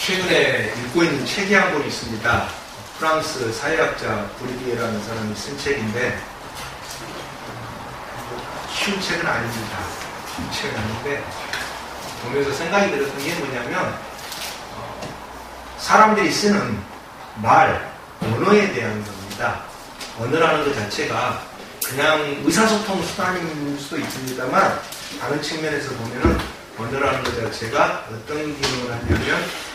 최근에 읽고 있는 책이 한 권 있습니다. 프랑스 사회학자 브루디에라는 사람이 쓴 책인데, 쉬운 책은 아닙니다. 쉬운 책은 아닌데, 보면서 생각이 들었던 게 뭐냐면, 사람들이 쓰는 말, 언어에 대한 겁니다. 언어라는 것 자체가 그냥 의사소통 수단일 수도 있습니다만, 다른 측면에서 보면은 언어라는 것 자체가 어떤 기능을 하냐면,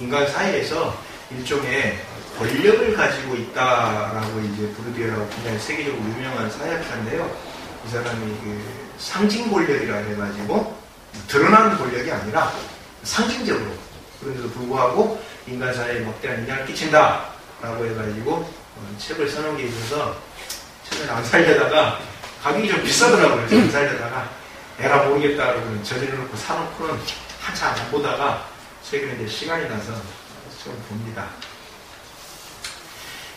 인간 사이에서 일종의 권력을 가지고 있다라고 이제 브루디에라고 굉장히 세계적으로 유명한 사회학자인데요. 이 사람이 그 상징 권력이라 해가지고 드러나는 권력이 아니라 상징적으로, 그런데도 불구하고 인간 사회에 막대한 영향을 끼친다라고 해가지고 책을 써놓은 게 있어서 처음에 안 살려다가 가격이 좀 비싸더라고요. 안 살려다가 에라 모르겠다 그러고 저질러놓고 사놓고는 한참 안 보다가 최근에 이제 시간이 나서 좀 봅니다.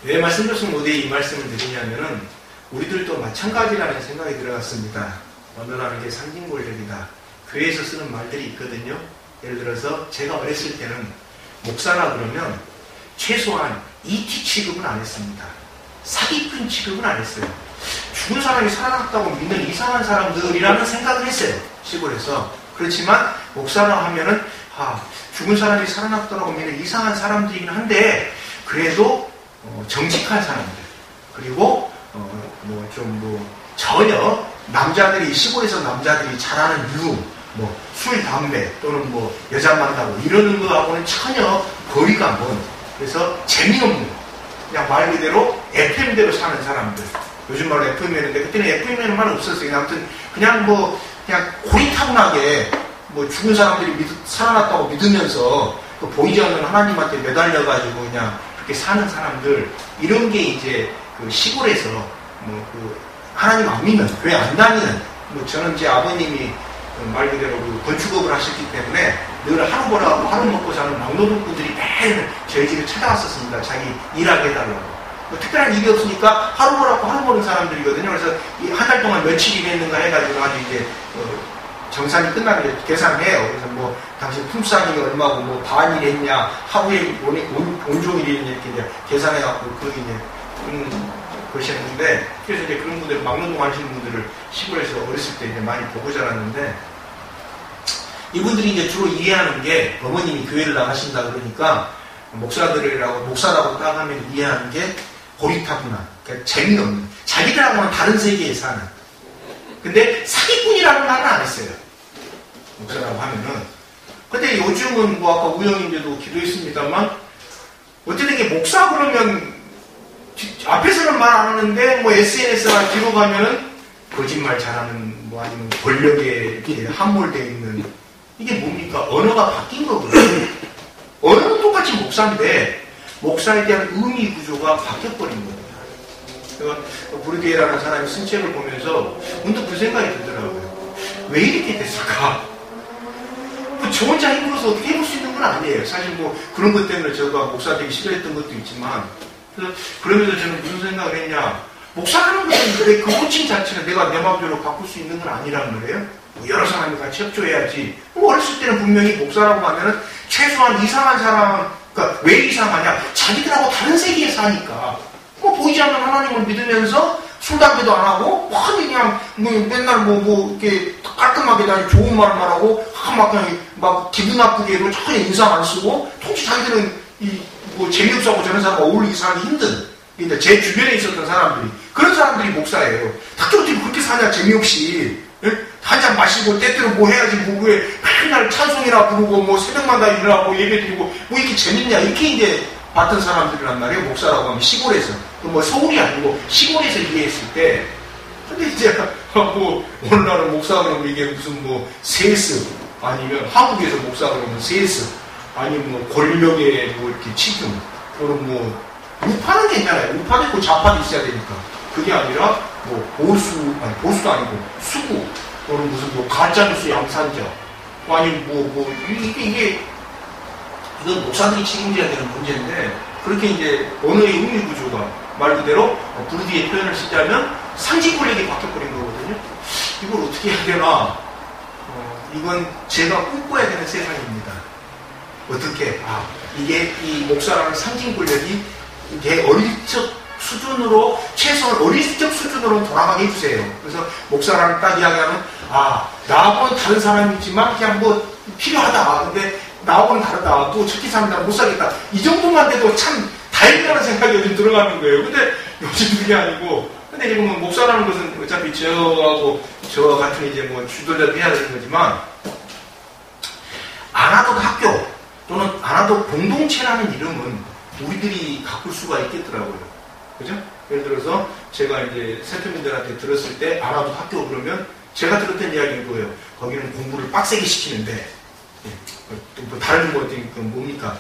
왜 말씀드렸으면 어디에 이 말씀을 드리냐면은 우리들도 마찬가지라는 생각이 들어갔습니다. 언어라는 게 상징 권력이다. 교회에서 쓰는 말들이 있거든요. 예를 들어서 제가 어렸을 때는 목사라 그러면 최소한 ET 취급은 안 했습니다. 사기꾼 취급은 안 했어요. 죽은 사람이 살아났다고 믿는 이상한 사람들이라는 생각을 했어요. 시골에서. 그렇지만 목사라 하면은 죽은 사람이 살아났다고 믿는 이상한 사람들이긴 한데 그래도 정직한 사람들, 그리고 전혀 남자들이, 시골에서 남자들이 잘하는 술, 담배 또는 여자 만나고 이러는 거하고는 전혀 거리가 먼, 그래서 재미없는, 그냥 말 그대로 FM대로 사는 사람들. 요즘 말로 FM이었는데 그때는 FM이라는 말은 없었어요. 아무튼 그냥 고리타분하게 죽은 사람들이 살아났다고 믿으면서 보이지 않는 하나님한테 매달려가지고 그냥 그렇게 사는 사람들, 이런 게 이제 그 시골에서 하나님 안 믿는, 교회 안 다니는, 저는 제 아버님이 말 그대로 건축업을 하셨기 때문에 늘 하루 벌어가고 하루 먹고 사는 막노동꾼들이 매일 저희 집에 찾아왔었습니다. 자기 일하게 해달라고. 특별한 일이 없으니까 하루 벌어가고 하루 버는 사람들이거든요. 그래서 한 달 동안 며칠 일했는가 해가지고 아주 이제 정산이 끝나면 계산해요. 그래서 당신 품삯이 얼마고, 반일 했냐, 하루에 온종일 했냐, 이렇게 이제 계산해갖고, 그렇게 이제, 그러셨는데, 그래서 이제 그런 분들, 막노동 하시는 분들을 시골에서 어렸을 때 이제 많이 보고 자랐는데, 이분들이 이제 주로 이해하는 게, 어머님이 교회를 나가신다 그러니까, 목사라고 딱 하면 이해하는 게, 고리타분한, 그러니까 재미없는, 자기들하고는 다른 세계에 사는. 근데 사기꾼이라는 말은 안 했어요. 목사라고 하면은. 근데 요즘은 아까 우영인데도 기도했습니다만, 어쨌든 이게 목사 그러면, 앞에서는 말 안 하는데, SNS나 뒤로 가면은, 거짓말 잘하는, 아니면 권력에 이렇게 함몰되어 있는, 이게 뭡니까? 언어가 바뀐 거거든요. 언어는 똑같이 목사인데, 목사에 대한 의미 구조가 바뀌어버린 거예요. 브루디에라는 사람이 쓴 책을 보면서 문득 그 생각이 들더라고요. 왜 이렇게 됐을까? 저 혼자 힘들어서 어떻게 해볼 수 있는 건 아니에요. 사실 그런 것 때문에 제가 목사 되기 싫어했던 것도 있지만, 그러면서 저는 무슨 생각을 했냐. 목사라는 것은 그 호칭 자체는 내가 내 마음대로 바꿀 수 있는 건 아니란 말이에요. 여러 사람이 같이 협조해야지. 어렸을 때는 분명히 목사라고 하면은 최소한 이상한 사람, 그러니까 왜 이상하냐? 자기들하고 다른 세계에 사니까. 보이지 않는 하나님을 믿으면서 술, 담배도 안 하고, 그냥, 맨날 이렇게 깔끔하게 다니 좋은 말만 하고, 막 기분 나쁘게 전혀 인상 안 쓰고, 통치 자기들은 재미없어하고 저런 사람과 어울리기 사기 힘든, 그러니까 제 주변에 있었던 사람들이, 그런 사람들이 목사예요. 다들 어떻게 그렇게 사냐, 재미없이. 한잔 마시고, 때때로 해야지, 왜 맨날 찬송이나 부르고, 새벽마다 일어나고, 예배드리고, 이렇게 재밌냐, 이렇게 이제 봤던 사람들이란 말이에요. 목사라고 하면 시골에서. 서울이 아니고 시골에서 이해했을 때. 근데 이제 오늘날은 목사 그러면 이게 무슨 세스, 아니면 한국에서 목사 그러면 세스, 아니면 권력에 이렇게 치중, 또는 우파는 괜찮아요. 우파도 있고 좌파도 있어야 되니까. 그게 아니라 보수도 아니고 수구, 또는 무슨 가짜뉴스 양산자, 아니면 이건 목사들이 책임져야 되는 문제인데, 그렇게 이제 언어의 의미 구조가 말 그대로 브루디의 표현을 쓰자면 상징 권력이 바뀌어버린 거거든요. 이걸 어떻게 해야 되나? 이건 제가 꿈꿔야 되는 세상입니다. 어떻게, 이게 이 목사라는 상징 권력이 이게 어릴적 수준으로, 최소한 어릴적 수준으로 돌아가게 해주세요. 그래서 목사라는 딱 이야기하면, 나하고는 다른 사람이지만 그냥 뭐 필요하다. 근데 나하고는 다르다. 또 저기 사람들은 못 살겠다. 이 정도만 돼도 참 다행이라는 생각이 요즘 들어가는 거예요. 근데 요즘 그게 아니고, 근데 지금은 목사라는 것은 어차피 저하고 저와 같은 이제 뭐 주도자도 해야 되는 거지만, 아나독 학교 또는 아나독 공동체라는 이름은 우리들이 가꿀 수가 있겠더라고요. 그죠? 예를 들어서 제가 이제 세터민들한테 들었을 때 아나독 학교 그러면 제가 들었던 이야기는 뭐예요? 거기는 공부를 빡세게 시키는데, 뭐 다른 뭐 뭡니까?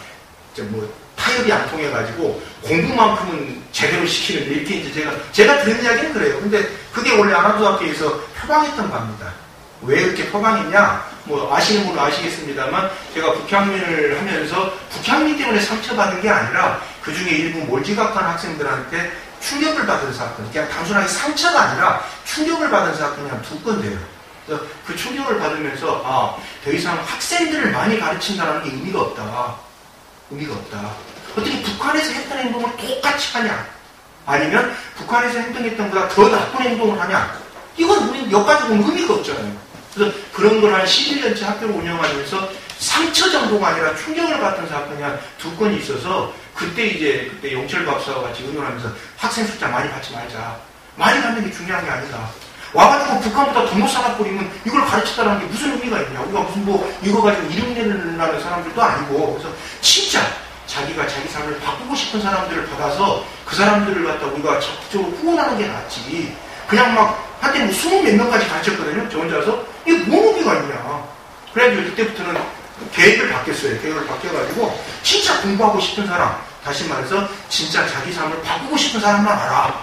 뭐 타협이 안 통해가지고 공부만큼은 제대로 시키는데 이렇게 이제 제가 들은 이야기는 그래요. 근데 그게 원래 아나독 학교에서 표방했던 겁니다. 왜 이렇게 표방했냐? 뭐 아시는 분은 아시겠습니다만 제가 북향민을 하면서 북향민 때문에 상처받은 게 아니라 그 중에 일부 몰지각한 학생들한테 충격을 받은 사건, 그냥 단순하게 상처가 아니라 충격을 받은 사건이 한 2건 돼요. 그래서 그 충격을 받으면서 더 이상 학생들을 많이 가르친다는 게 의미가 없다. 의미가 없다. 어떻게 북한에서 했던 행동을 똑같이 하냐? 아니면 북한에서 행동했던 것보다 더 나쁜 행동을 하냐? 이건 우리는 역가지고는 의미가 없잖아요. 그래서 그런 걸 한 11년째 학교를 운영하면서 상처 정도가 아니라 충격을 받던 사건이 한 2건이 있어서 그때 영철 박사와 같이 의논하면서 학생 숫자 많이 받지 말자. 많이 받는 게 중요한 게 아니다. 와가지고 북한보다 더 못 살아버리면 이걸 가르쳤다는 게 무슨 의미가 있냐. 우리가 무슨 뭐 이거 가지고 이름 내는 사람들도 아니고. 그래서 진짜 자기가 자기 삶을 바꾸고 싶은 사람들을 받아서 그 사람들을 갖다 우리가 적극적으로 후원하는 게 낫지. 그냥 막 한때 뭐 20몇 명까지 가르쳤거든요. 저 혼자서. 이게 뭔 의미가 있냐. 그래가지고 그때부터는 계획을 바뀌었어요. 계획을 바뀌어가지고 진짜 공부하고 싶은 사람, 다시 말해서 진짜 자기 삶을 바꾸고 싶은 사람만 알아.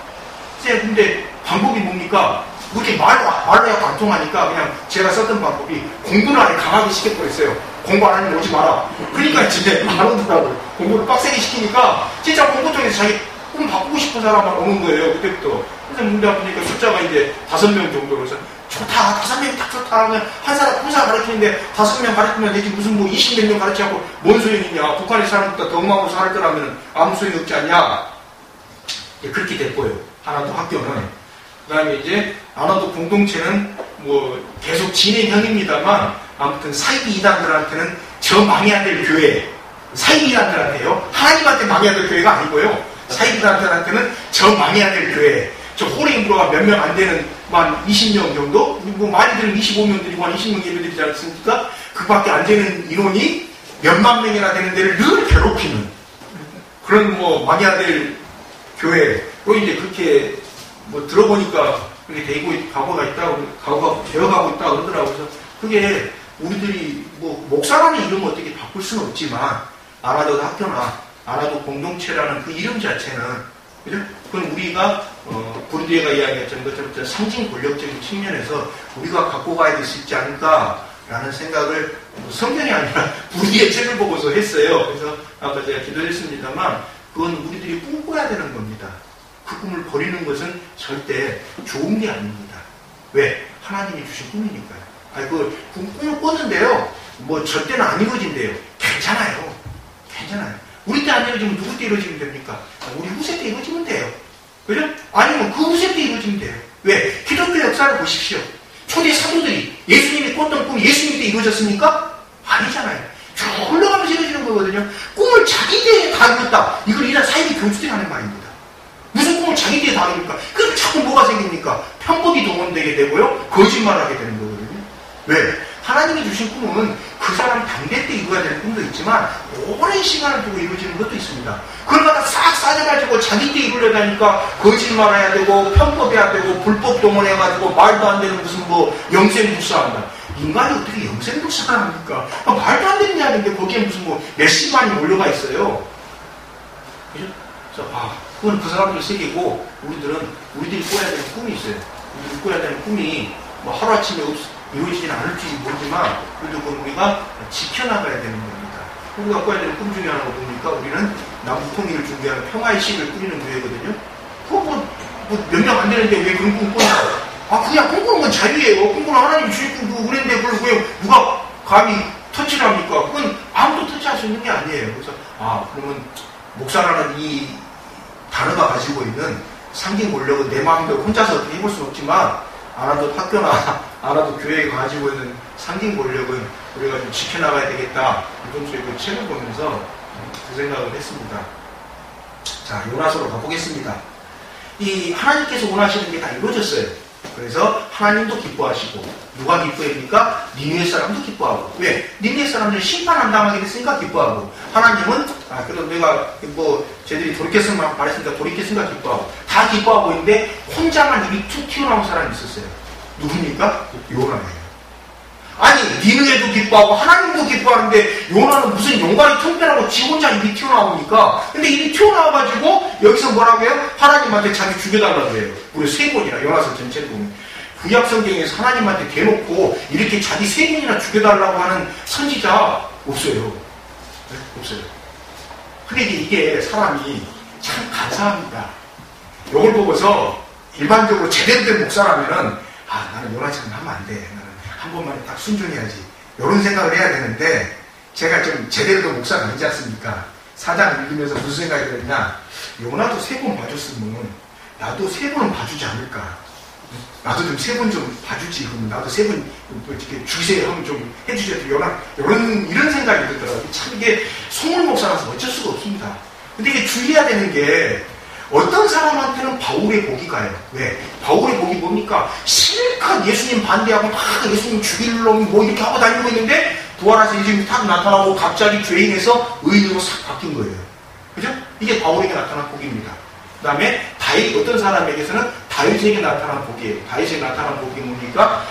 근데 방법이 뭡니까? 그렇게 말로 약간 안 통하니까 그냥 제가 썼던 방법이 공부를 아예 강하게 시켜버렸어요. 공부 안 하면 오지 마라. 그러니까 이제 안 오더라고요. 공부를 빡세게 시키니까 진짜 공부 통해서 자기 꿈 바꾸고 싶은 사람만 오는 거예요. 그때부터. 그래서 문제 보니까 숫자가 이제 5명 정도로 해서 좋다. 5명 딱 좋다 하면 한 사람 가르치는데 5명 가르치면 되지 무슨 뭐 20몇 명 가르치고 뭔 소용이 있냐. 북한의 사람보다 더 엉망으로 살 거라면 아무 소용이 없지 않냐. 그렇게 됐고요. 아나독 학교는. 그 다음에 이제 아나독 공동체는 뭐 계속 진행형입니다만 아무튼 사이비 이단들한테는 저 망해야 될 교회. 사이비 이단들한테요. 하나님한테 망해야 될 교회가 아니고요. 사이비 이단들한테는 저 망해야 될 교회. 저 호랭이브로가 몇 명 안 되는 한 20명 정도? 뭐 많이들은 25명 드리고 한 20명 예배 드리지 않습니까? 그밖에 안 되는 인원이 몇만 명이나 되는 데를 늘 괴롭히는 그런 뭐 망해야 될 교회. 또 이제 그렇게 뭐 들어보니까 그렇게 되고 가고가 있다고, 가고가 되어가고 있다고 그러더라고요. 그래서 그게 우리들이 뭐 목사라는 이름을 어떻게 바꿀 수는 없지만 아나독 학교나 아나독 공동체라는 그 이름 자체는 그죠? 그건 우리가 부르디에가 이야기했던 것처럼 상징 권력적인 측면에서 우리가 갖고 가야 될 수 있지 않을까라는 생각을 성경이 아니라 부르디에 책을 보고서 했어요. 그래서 아까 제가 기도했습니다만 그건 우리들이 꿈꿔야 되는 겁니다. 그 꿈을 버리는 것은 절대 좋은 게 아닙니다. 왜? 하나님이 주신 꿈이니까요. 그 꿈을 꿨는데요. 뭐 저 때는 안 이루어진대요. 괜찮아요. 우리 때 안 이루어지면 누구 때 이루어지면 됩니까? 우리 후세 때 이루어지면 돼요. 그죠? 아니면 그 후세 때 이루어지면 돼요. 왜? 기독교 역사를 보십시오. 초대 사도들이 예수님이 꿨던 꿈이 예수님 때 이루어졌습니까? 아니잖아요. 쭉 흘러가면서 이루어지는 거거든요. 꿈을 자기 때에 다 이뤘다. 이걸 이런 사이비 교주들이 하는 말입니다. 무슨 꿈을 자기 때에 다 이룹니까? 그럼 자꾸 뭐가 생깁니까? 편법이 동원되게 되고요. 거짓말을 하게 되는 거거든요. 왜? 하나님이 주신 꿈은 그 사람 당대 때 이루어야 되는 꿈도 있지만 오랜 시간을 두고 이루어지는 것도 있습니다. 그걸 갖다 싹 싸져가지고 자기 때 이루려다 하니까 거짓말해야 되고 편법해야 되고 불법 동원해가지고 말도 안 되는 무슨 뭐 영생불사한다. 인간이 어떻게 영생불사를 합니까? 말도 안 되는 이야기인데 거기에 무슨 뭐 몇십만이 몰려가 있어요. 그죠? 그래서 그건 그 사람들 세계고 우리들이 꿔야 되는 꿈이 있어요. 우리들이 꿔야 되는 꿈이 뭐 하루아침에 이루어지지는 않을지 모르지만 그래도 그건 우리가 지켜나가야 되는 겁니다. 우리가 꿔야 되는 꿈 중에 하나가 뭡니까? 우리는 남북통일을 준비하는 평화의 시를 꾸리는 교회거든요. 그거 몇 명 안 되는데 왜 그런 꿈 꾸냐? 그냥 꿈꾸는 건 자유예요. 꿈꾸는 하나님 주신 꿈도 그랬는데 그걸 왜 누가 감히 터치를 합니까? 그건 아무도 터치할 수 있는 게 아니에요. 그래서 그러면 목사라는 이 단어가 가지고 있는 상징 권력은 내 마음대로 혼자서 어떻게 해볼 수는 없지만 알아도 학교나 알아도 교회에 가지고 있는 상징 권력은 우리가 좀 지켜나가야 되겠다. 이번 주에 그 책을 보면서 그 생각을 했습니다. 자, 요나서로 가보겠습니다. 이 하나님께서 원하시는 게 다 이루어졌어요. 그래서 하나님도 기뻐하시고 누가 기뻐합니까? 니느웨 사람도 기뻐하고. 왜? 니느웨 사람들은 심판 안 당하게 됐으니까 기뻐하고, 하나님은 그래도 내가 쟤들이 돌이켰으면 말했으니까 돌이켰으니까 기뻐하고, 다 기뻐하고 있는데 혼자만 입이 툭 튀어나온 사람이 있었어요. 누굽니까? 요나예요. 아니, 니느웨도 기뻐하고 하나님도 기뻐하는데 요나는 무슨 용가리 통배라고 지 혼자 입이 튀어나오니까. 근데 입이 튀어나와가지고 여기서 뭐라고 해요? 하나님한테 자기 죽여달라고 해요. 우리 3번이나 요나서 전체를 보면 구약 성경에서 하나님한테 대놓고 이렇게 자기 3번이나 죽여달라고 하는 선지자 없어요. 네? 없어요. 근데 이게 사람이 참 감사합니다. 이걸 보고서 일반적으로 제대로 된 목사라면은 나는 요나처럼 하면 안 돼. 나는 한 번만에 딱 순종해야지. 이런 생각을 해야 되는데, 제가 좀 제대로 된 목사가 아니지 않습니까? 4장 읽으면서 무슨 생각이 들었냐? 요나도 3번 봐줬으면 나도 3번은 봐주지 않을까? 나도 좀 3번 좀 봐주지. 그러면 나도 3번 이렇게 주세요 하면 좀 해주세요. 요나 이런 생각이 들더라고요. 참 이게 소문 목사라서 어쩔 수가 없습니다. 근데 이게 주의해야 되는 게, 어떤 사람한테는 바울의 복이 가요. 왜? 바울의 복이 뭡니까? 실컷 예수님 반대하고 막 예수님 죽일 놈 이렇게 하고 다니고 있는데 부활하셔서 예수님이 탁 나타나고 갑자기 죄인에서 의인으로 싹 바뀐 거예요. 그죠? 이게 바울에게 나타난 복입니다. 그 다음에 어떤 사람에게서는 다윗에게 나타난 복이에요. 다윗에게 나타난 복이 뭡니까?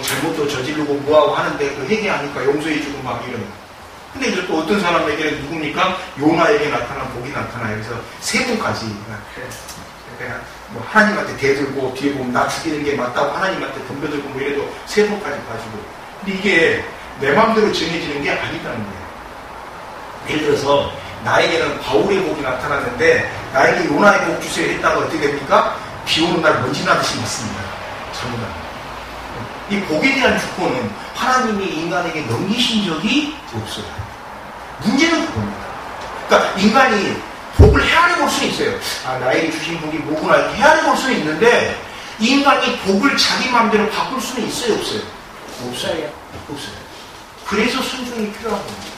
잘못도 저지르고 뭐하고 하는데 그 회개하니까 용서해주고 막 이런. 근데 이제 또 어떤 사람에게는 누굽니까? 요나에게 나타난 복이 나타나요. 그래서 3번까지. 그러니까 하나님한테 대들고 뒤에 보면 나 죽이는 게 맞다고 하나님한테 덤벼들고 이래도 3번까지 가지고. 근데 이게 내 마음대로 정해지는 게 아니다는 거예요. 예를 들어서 나에게는 바울의 복이 나타났는데 나에게 요나의 복 주세요 했다가 어떻게 됩니까? 비 오는 날 먼지 나듯이 맞습니다. 잘못하면. 이 복에 대한 주권은 하나님이 인간에게 넘기신 적이 없어요. 문제는 그겁니다. 그러니까 인간이 복을 헤아려 볼 수는 있어요. 나에게 주신 복이 뭐구나 이렇게 헤아려 볼 수는 있는데, 인간이 복을 자기 마음대로 바꿀 수는 있어요, 없어요? 없어요. 그래서 순종이 필요한 겁니다.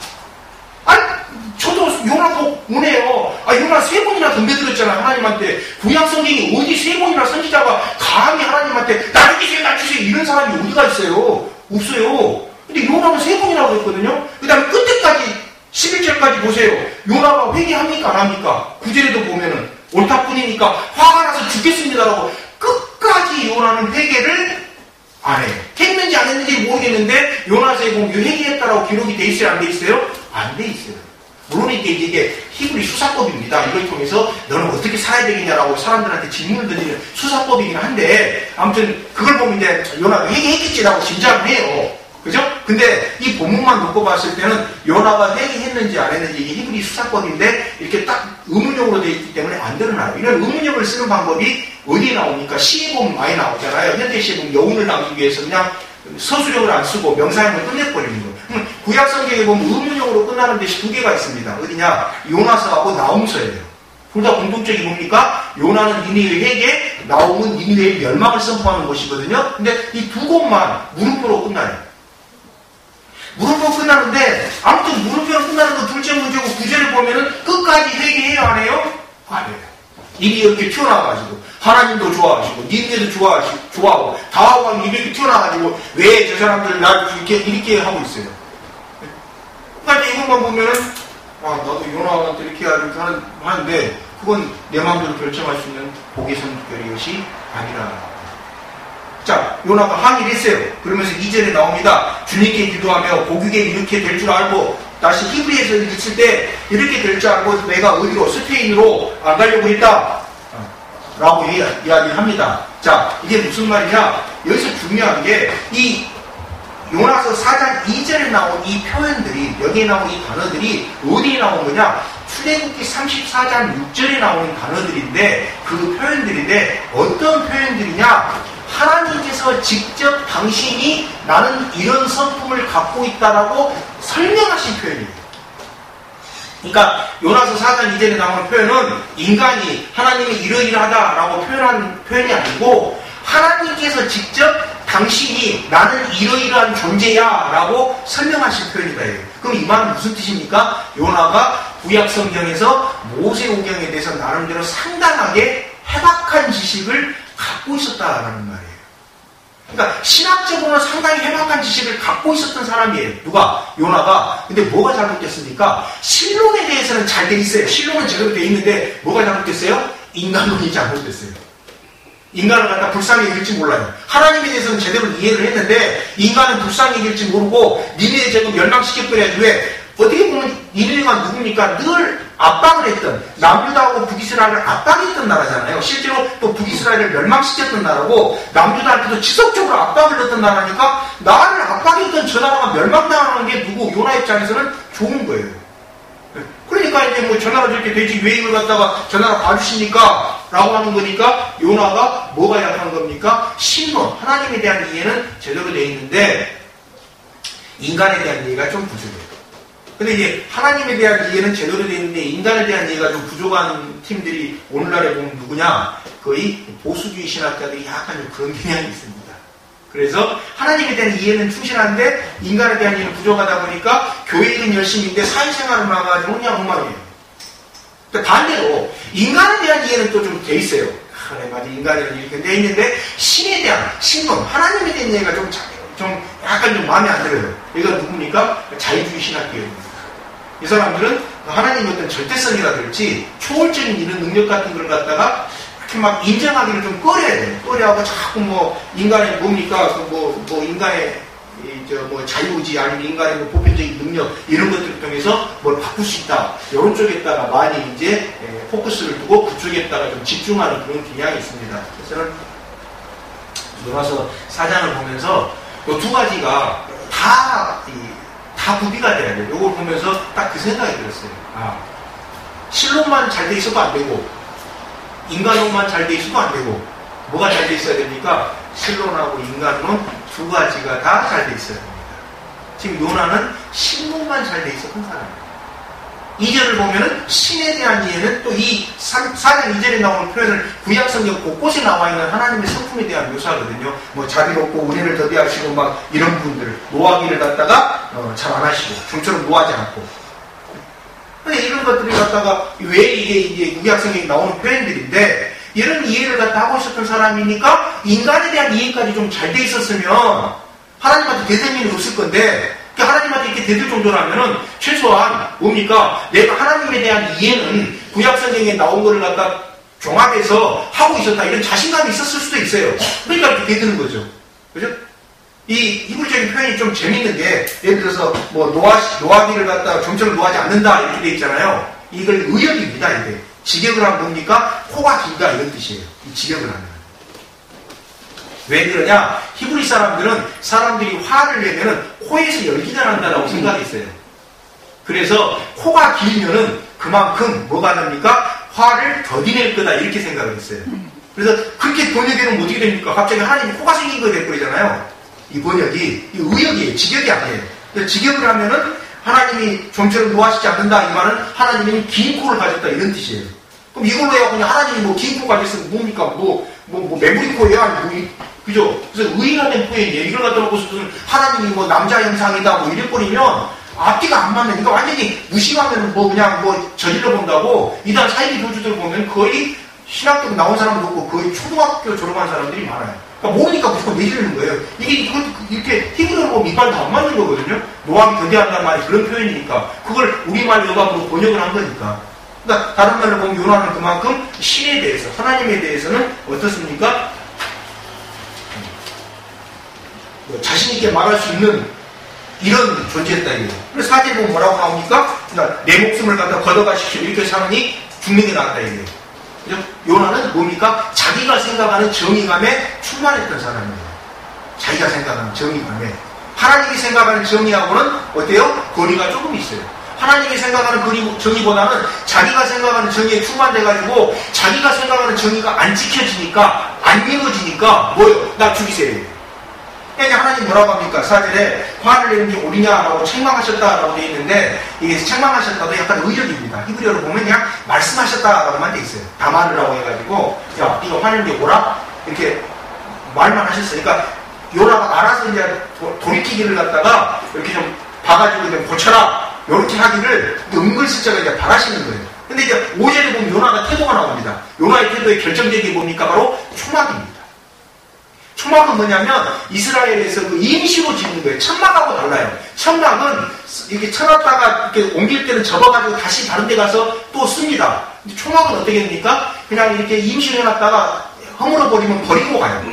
저도 요나 복 오네요. 요나 3번이나 덤벼들었잖아, 하나님한테. 구약 성경이 어디 3번이나 선지자가 감히 하나님한테 나 주세요 이런 사람이 어디가 있어요? 없어요. 근데 요나는 3번이라고 했거든요. 그 다음에 끝에까지 11절까지 보세요. 요나가 회개합니까? 안 합니까? 9절에도 보면은 옳다뿐이니까 화가 나서 죽겠습니다라고 끝까지 요나는 회개를 안 해요. 했는지 안 했는지 모르겠는데 요나서에 보면 회개했다라고 기록이 돼 있어요? 안 돼 있어요? 안 돼 있어요. 물론 이게 히브리 수사법입니다. 이걸 통해서 너는 어떻게 살아야 되겠냐라고 사람들한테 질문을 던지는 수사법이긴 한데, 아무튼 그걸 보면 이제 요나가 회개했겠지라고 짐작을 해요. 그죠? 근데 이 본문만 놓고 봤을 때는 요나가 회개했는지 안 했는지 이게 히브리 수사법인데 이렇게 딱 의문형으로 되어 있기 때문에 안 드러나요. 이런 의문형을 쓰는 방법이 어디에 나옵니까? 시에 보면 많이 나오잖아요. 현대 시에 보면 여운을 남기기 위해서 그냥 서술형을 안 쓰고 명사형을 끝내버리는 거예요. 구약 성경에 보면 의문형으로 끝나는 데시 2개가 있습니다. 어디냐? 요나서하고 나홈서예요. 둘 다 공통점이 뭡니까? 요나는 니느웨 회개, 나홈은 니느웨의 멸망을 선포하는 것이거든요. 근데 이 2곳만 물음표로 끝나요. 물음표 끝나는데, 아무튼 물음표로 끝나는 건 둘째 문제고, 9절을 보면은 끝까지 회개해요, 안 해요? 안 해요. 입이 이렇게 튀어나와가지고, 하나님도 좋아하시고, 니느웨도 좋아하고, 다하고 입이 이렇게 튀어나와가지고, 왜 저 사람들 날 이렇게 하고 있어요? 그러니까 이것만 보면은, 나도 요나한테 이렇게 하는데, 그건 내 마음대로 결정할 수 있는 복의 선별의 것이 아니라. 자, 요나가 항의를 했어요. 그러면서 2절에 나옵니다. 주님께 기도하며 복이게 이렇게 될 줄 알고, 다시 히브리에서 읽을 때 이렇게 될 줄 알고 내가 어디로 스페인으로 안 가려고 했다 라고 이야기를 합니다. 자, 이게 무슨 말이냐? 여기서 중요한 게 이 요나서 4장 2절에 나온 이 표현들이, 여기에 나온 이 단어들이 어디에 나온 거냐? 출애굽기 34장 6절에 나오는 단어들인데, 그 표현들인데 어떤 표현들이냐? 하나님께서 직접 당신이 나는 이런 성품을 갖고 있다라고 설명하신 표현이에요. 그러니까 요나서 4장 2절에 나오는 표현은 인간이 하나님이 이러이러하다라고 표현한 표현이 아니고 하나님께서 직접 당신이 나는 이러이러한 존재야 라고 설명하신 표현이다. 그럼 이 말은 무슨 뜻입니까? 요나가 구약 성경에서 모세오경에 대해서 나름대로 상당하게 해박한 지식을 갖고 있었다라는 말이에요. 그러니까 신학적으로는 상당히 해박한 지식을 갖고 있었던 사람이에요. 누가? 요나가. 근데 뭐가 잘못됐습니까? 신론에 대해서는 잘 돼 있어요. 신론은 제대로 돼 있는데 뭐가 잘못됐어요? 인간론이 잘못됐어요. 인간을 갖다 불쌍히 여길지 몰라요. 하나님에 대해서는 제대로 이해를 했는데 인간은 불쌍히 여길지 모르고 니네에 지금 멸망시켜버려야지. 왜? 어떻게 보면 니네가 누굽니까? 늘 압박을 했던, 남유다하고 북이스라엘을 압박했던 나라잖아요. 실제로 또 북이스라엘을 멸망시켰던 나라고 남유다한테도 지속적으로 압박을 했던 나라니까 나를 압박했던 저 나라가 멸망당하는 게 누구? 요나 입장에서는 좋은 거예요. 그러니까 이제 뭐 저 나라 저렇게 되지 왜 이걸 갖다가 저 나라 봐주십니까? 라고 하는 거니까 요나가 뭐가 약한 겁니까? 신론, 하나님에 대한 이해는 제대로 돼 있는데 인간에 대한 이해가 좀 부족해요. 근데 이제 하나님에 대한 이해는 제대로 돼 있는데 인간에 대한 이해가 좀 부족한 팀들이 오늘날에 보면 누구냐? 거의 보수주의 신학자들이 약간 좀 그런 경향이 있습니다. 그래서 하나님에 대한 이해는 충실한데 인간에 대한 이해는 부족하다 보니까 교회 일은 열심히인데 사회생활을 막아가지고 그냥 엉망이에요. 그러니까 반대로 인간에 대한 이해는 또 좀 돼 있어요. 그래 맞아 인간에는 이렇게 돼 있는데 신에 대한 신론, 하나님에 대한 이해가 좀 약간 좀 마음에 안 들어요. 이거 누굽니까? 자유주의 신학교입니다. 이 사람들은 하나님의 어떤 절대성이라든지 초월적인 이런 능력 같은 걸 갖다가 이렇게 막 인정하기를 좀 꺼려야 돼요. 꺼려하고 자꾸 뭐 인간의 뭡니까? 뭐 인간의 뭐 자유의지 아니면 인간의 뭐 보편적인 능력 이런 것들을 통해서 뭘 바꿀 수 있다. 이런 쪽에다가 많이 이제 포커스를 두고 그쪽에다가 좀 집중하는 그런 경향이 있습니다. 그래서 요나서 4장을 보면서 이 두 가지가 다 구비가 돼야 돼요. 이걸 보면서 딱 그 생각이 들었어요. 신론만 잘 돼 있어도 안 되고 인간론만 잘 돼 있어도 안 되고 뭐가 잘 돼 있어야 됩니까? 신론하고 인간론 두 가지가 다 잘 돼 있어야 됩니다. 지금 요나는 신론만 잘 돼 있었던 사람이에요. 2절을 보면은 신에 대한 이해는 또 이 4장 2절에 나오는 표현을 구약성경 곳곳에 나와 있는 하나님의 성품에 대한 묘사거든요. 뭐 자비롭고 은혜를 더디하시고 막 이런 분들 노하기를 갖다가 잘 안 하시고 좀처럼 노하지 않고. 근데 이런 것들이 갖다가 왜 이게 구약성경에 나오는 표현들인데 이런 이해를 갖다 하고 있었던 사람이니까 인간에 대한 이해까지 좀 잘 돼 있었으면 하나님한테 대들림이 없을 건데 하나님한테 이렇게 대들 정도라면은 최소한 뭡니까? 내가 하나님에 대한 이해는 구약성경에 나온 거를 갖다 종합해서 하고 있었다 이런 자신감이 있었을 수도 있어요. 그러니까 이렇게 대드는 거죠. 그죠? 이 히브리적인 표현이 좀 재밌는 게 예를 들어서 뭐 노하기를 갖다가 좀처럼 노하지 않는다 이렇게 돼 있잖아요. 이걸 의역입니다. 이게 직역을 하면 뭡니까? 코가 길다 이런 뜻이에요. 이 직역을 하면. 왜 그러냐? 히브리 사람들은 사람들이 화를 내면은 코에서 열기가 난다라고 생각했어요. 그래서 코가 길면은 그만큼 뭐가 됩니까? 화를 더디낼 거다 이렇게 생각을 했어요. 그래서 그렇게 번역에는 어떻게 됩니까? 갑자기 하나님이 코가 생긴 거 돼버리잖아요. 이 번역이 이 의역이에요. 직역이 아니에요. 그래서 직역을 하면은 하나님이 좀처럼 노하시지 않는다 이 말은 하나님이 긴 코를 가졌다 이런 뜻이에요. 그럼 이걸로 해야 그냥 하나님이 뭐 긴 코 가졌으면 뭡니까? 뭐 메모리 코예요? 아니 그죠? 그래서 의인화된 표현이에요. 이걸 갖다 놓고 무슨 하나님이 뭐 남자 형상이다 뭐 이래버리면 앞뒤가 안 맞는, 그러니까 완전히 무심하면 뭐 그냥 뭐 저질러 본다고 이단 사이비 교주들 보면 거의 신학교 나온 사람도 없고 거의 초등학교 졸업한 사람들이 많아요. 그러니까 모르니까 무조건 내지르는 거예요. 이게 이렇게 히브리어로 보면 이빨도 안 맞는 거거든요. 노함이 견디한다는 말이 그런 표현이니까 그걸 우리말 여감으로 번역을 한 거니까. 그러니까 다른 말로 보면 요나는 그만큼 신에 대해서 하나님에 대해서는 어떻습니까? 자신 있게 말할 수 있는 이런 존재였다 이거예요. 그래서 사제에 보면 뭐라고 나옵니까? 그러니까 내 목숨을 갖다 걷어가시키고 이렇게 사느니 죽는 게 낫다 이거예요. 그죠? 요나는 뭡니까? 자기가 생각하는 정의감에 충만했던 사람이에요. 자기가 생각하는 정의감에. 하나님이 생각하는 정의하고는 어때요? 거리가 조금 있어요. 하나님이 생각하는 정의보다는 자기가 생각하는 정의에 충만돼가지고 자기가 생각하는 정의가 안 지켜지니까 안 이루어지니까 뭐요? 나 죽이세요. 그러니까 하나님 뭐라고 합니까? 4절에 화를 내는 게 옳으냐라고 책망하셨다라고 되어 있는데, 이게 책망하셨다도 약간 의역입니다. 히브리어로 보면 그냥 말씀하셨다라고만 되어 있어요. 다마르라고 해가지고, 야, 네가 화내는 게 옳아? 이렇게 말만 하셨어요. 그러니까 요나가 알아서 이제 돌이키기를 갖다가 이렇게 좀 봐가지고 좀 고쳐라, 이렇게 하기를 은근슬쩍 이제 바라시는 거예요. 근데 이제 5절에 보면 요나가 태도가 나옵니다. 요나의 태도의 결정적인 게 뭡니까? 바로 초막입니다. 초막은 뭐냐면 이스라엘에서 그 임시로 짓는 거예요. 천막하고 달라요. 천막은 이렇게 쳐놨다가 이렇게 옮길 때는 접어가지고 다시 다른 데 가서 또 씁니다. 근데 초막은 어떻게 됩니까? 그냥 이렇게 임시로 해놨다가 허물어버리면 버리고 가요.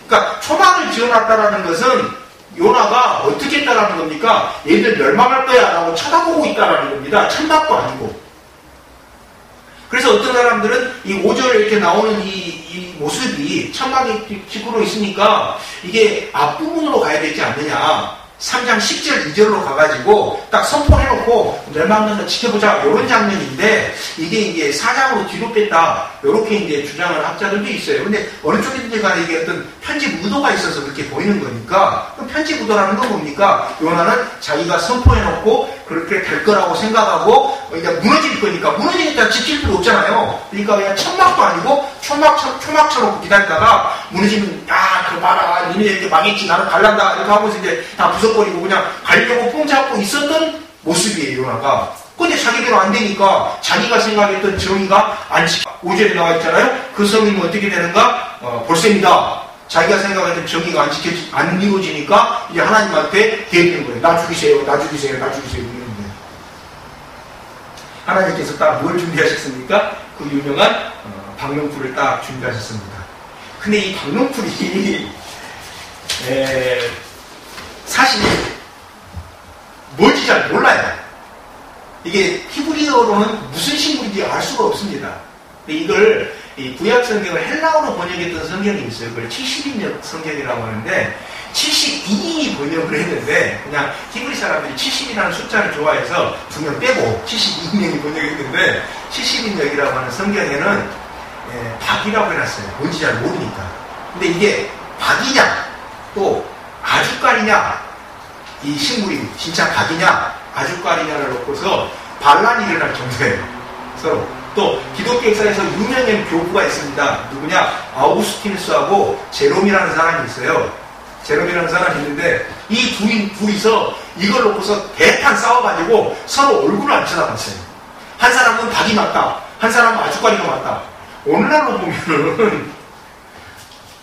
그러니까 초막을 지어놨다라는 것은 요나가 어떻게 했다라는 겁니까? 얘들 멸망할 거야 라고 쳐다보고 있다라는 겁니다. 천막도 아니고. 그래서 어떤 사람들은 이 5절에 이렇게 나오는 이 모습이 천막이 집으로 있으니까 이게 앞부분으로 가야 되지 않느냐. 3장 10절 2절로 가가지고 딱 선포해놓고 멸망한다 지켜보자 이런 장면인데, 이게 이제 4장으로 뒤로 뺐다 이렇게 이제 주장하는 학자들도 있어요. 근데 어느 쪽이든지 간에 이게 어떤 편집 의도가 있어서 그렇게 보이는 거니까, 그럼 편집 의도라는 건 뭡니까? 요나는 자기가 선포해놓고 그렇게 될 거라고 생각하고 이제 무너질 거니까, 무너지니까 지킬 필요 없잖아요. 그러니까 그냥 천막도 아니고 초막처럼 기다리다가 무너지면, 야, 그거 봐라, 니네 이렇게 망했지, 나는 갈란다 이렇게 하면서 이제 다 부숴버리고 그냥 가려고 뽕 잡고 있었던 모습이에요, 요나가. 근데 자기대로 안 되니까 자기가 생각했던 정의가 안 지켜. 5절에 나와 있잖아요. 그 성인은 어떻게 되는가? 볼셈이다. 자기가 생각했던 정의가 안 이루어지니까 이제 하나님한테 대리는 거예요. 나 죽이세요, 나 죽이세요, 나 죽이세요. 이러는 거예요. 하나님께서 딱 뭘 준비하셨습니까? 그 유명한 박명풀을 딱 준비하셨습니다. 근데 이 박명풀이 사실 뭔지 잘 몰라요. 이게 히브리어로는 무슨 식물인지 알 수가 없습니다. 근데 이걸 구약 성경을 헬라어로 번역했던 성경이 있어요. 그걸 70인역 성경이라고 하는데 72인이 번역을 했는데, 그냥 히브리 사람들이 70이라는 숫자를 좋아해서 2명 빼고 72인역이 번역했는데, 70인역이라고 하는 성경에는 박이라고 해놨어요. 뭔지 잘 모르니까. 근데 이게 박이냐 또 아주까리냐, 이 식물이 진짜 박이냐 아주까리냐를 놓고서 반란이 일어날 정도예요. 서로. 또 기독교 역사에서 유명한 교부가 있습니다. 누구냐? 아우구스티누스하고 제롬이라는 사람이 있어요. 제롬이라는 사람이 있는데 이 둘이서 이걸 놓고서 대판 싸워가지고 서로 얼굴을 안 쳐다봤어요. 한 사람은 박이 맞다, 한 사람은 아주까리가 맞다. 오늘날로 보면은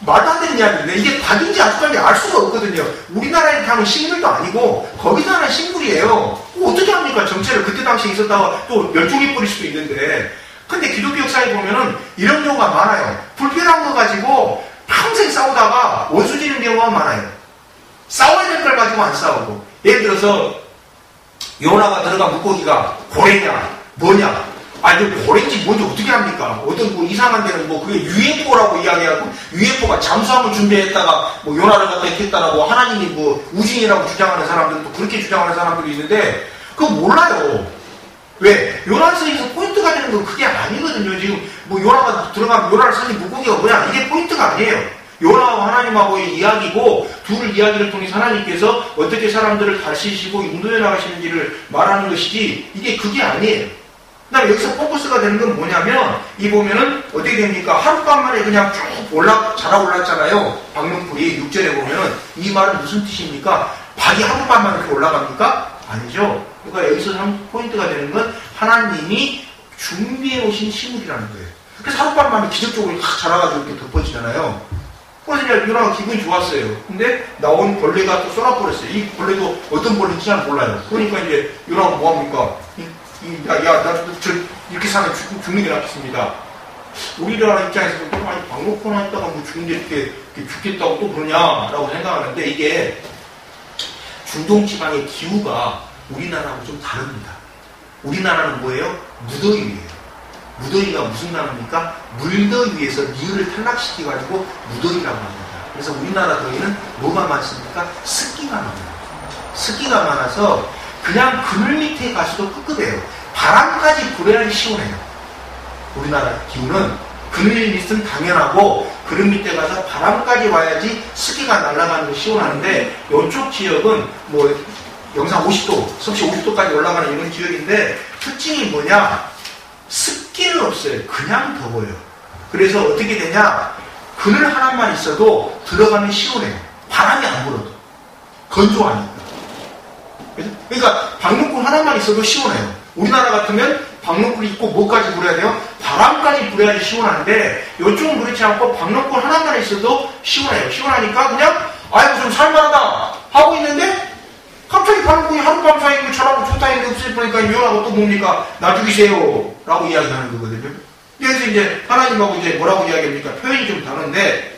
말도 안 되는 이야기인데, 이게 박인지 아주까리인지 알 수가 없거든요. 우리나라에 가면 식물도 아니고 거기서 하는 식물이에요. 어떻게 합니까? 정체를 그때 당시에 있었다가 또 멸종해버릴 수도 있는데. 근데 기독교 역사에 보면은 이런 경우가 많아요. 불필요한 거 가지고 평생 싸우다가 원수 지는 경우가 많아요. 싸워야 될 걸 가지고 안 싸우고. 예를 들어서 요나가 들어간 물고기가 고래냐 뭐냐, 아니 고래인지 뭔지 어떻게 합니까? 어떤 뭐 이상한 데는 뭐 그게 UFO라고 이야기하고, UFO가 잠수함을 준비했다가 뭐 요나를 갖다 했다라고 하나님이 뭐 우진이라고 주장하는 사람들도 그렇게 주장하는 사람들이 있는데, 그거 몰라요. 왜? 요나서에서 포인트가 되는 건 그게 아니거든요. 지금 뭐 요나가 들어가면 요나를 살린 물고기가 뭐냐, 이게 포인트가 아니에요. 요나와 하나님하고의 이야기고, 둘 이야기를 통해서 하나님께서 어떻게 사람들을 다스리시고 인도해 나가시는지를 말하는 것이지, 이게 그게 아니에요. 그다음에 여기서 포커스가 되는 건 뭐냐면, 이 보면은 어떻게 됩니까? 하룻밤 만에 그냥 쭉 자라올랐잖아요. 박명풀이 6절에 보면은. 이 말은 무슨 뜻입니까? 박이 하룻밤 만에 이렇게 올라갑니까? 아니죠. 그러니까 여기서 한 포인트가 되는 건 하나님이 준비해 오신 식물이라는 거예요. 그래서 하룻밤 만에 기적적으로 확 자라가지고 이렇게 덮어지잖아요. 그래서 이제 요나가 기분이 좋았어요. 근데 나온 벌레가 또 쏘아버렸어요. 이 벌레도 어떤 벌레인지 잘 몰라요. 그러니까 이제 요나가 뭐합니까? 저 이렇게 사면 죽는 게 낫겠습니다. 우리나라 입장에서 아니 박노코나 했다가 뭐 죽는데 이렇게 죽겠다고 또 그러냐라고 생각하는데, 이게 중동 지방의 기후가 우리나라하고 좀 다릅니다. 우리나라는 뭐예요? 무더위예요. 무더위가 무슨 나라입니까? 물더위에서 리을을 탈락시켜가지고 무더위라고 합니다. 그래서 우리나라 더위는 뭐가 많습니까? 습기가 많아요. 습기가 많아서 그냥 그늘 밑에 가서도 끄급해요. 바람까지 불어야지 시원해요. 우리나라 기후는 그늘 밑은 당연하고 그런 밑에 가서 바람까지 와야지 습기가 날아가는 게 시원하는데 이쪽 지역은 뭐 영상 50도, 섭씨 50도까지 올라가는 이런 지역인데 특징이 뭐냐? 습기는 없어요. 그냥 더워요. 그래서 어떻게 되냐? 그늘 하나만 있어도 들어가면 시원해요. 바람이 안 불어도. 건조하니까. 그러니까 방문꾼 하나만 있어도 시원해요. 우리나라 같으면 방문꾼이 있고 뭐까지 불어야 돼요? 바람까지 불어야지 시원한데 이쪽은 그렇지 않고 방문꾼 하나만 있어도 시원해요. 시원하니까 그냥 아이고 좀 살만하다 하고 있는데 갑자기 방문꾼이 하룻밤 사이에 저라고 좋다 했는데 없을 거니까 이혼하고 또 뭡니까? 나 죽이세요 라고 이야기하는 거거든요. 그래서 이제 하나님하고 이제 뭐라고 이야기합니까? 표현이 좀 다른데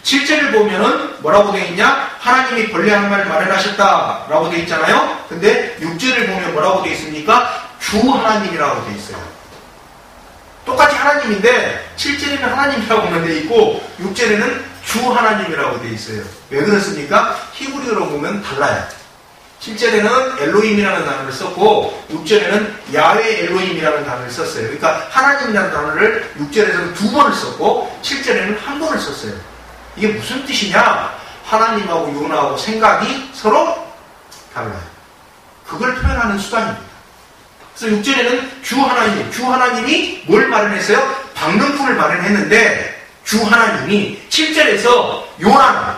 7절을 보면은 뭐라고 되어 있냐? 하나님이 벌레 한 마리를 마련하셨다 라고 되어 있잖아요. 근데 6절을 보면 뭐라고 되어 있습니까? 주 하나님이라고 되어 있어요. 똑같이 하나님인데 7절에는 하나님이라고 되어 있고 6절에는 주 하나님이라고 되어 있어요. 왜 그렇습니까? 히브리어로 보면 달라요. 7절에는 엘로힘이라는 단어를 썼고 6절에는 야훼 엘로힘이라는 단어를 썼어요. 그러니까 하나님이라는 단어를 6절에서는 2번을 썼고 7절에는 1번을 썼어요. 이게 무슨 뜻이냐? 하나님하고 요나하고 생각이 서로 달라요. 그걸 표현하는 수단입니다. 그래서 6절에는 주 하나님이 뭘 마련했어요? 방명품을 마련했는데 주 하나님이 7절에서 요나는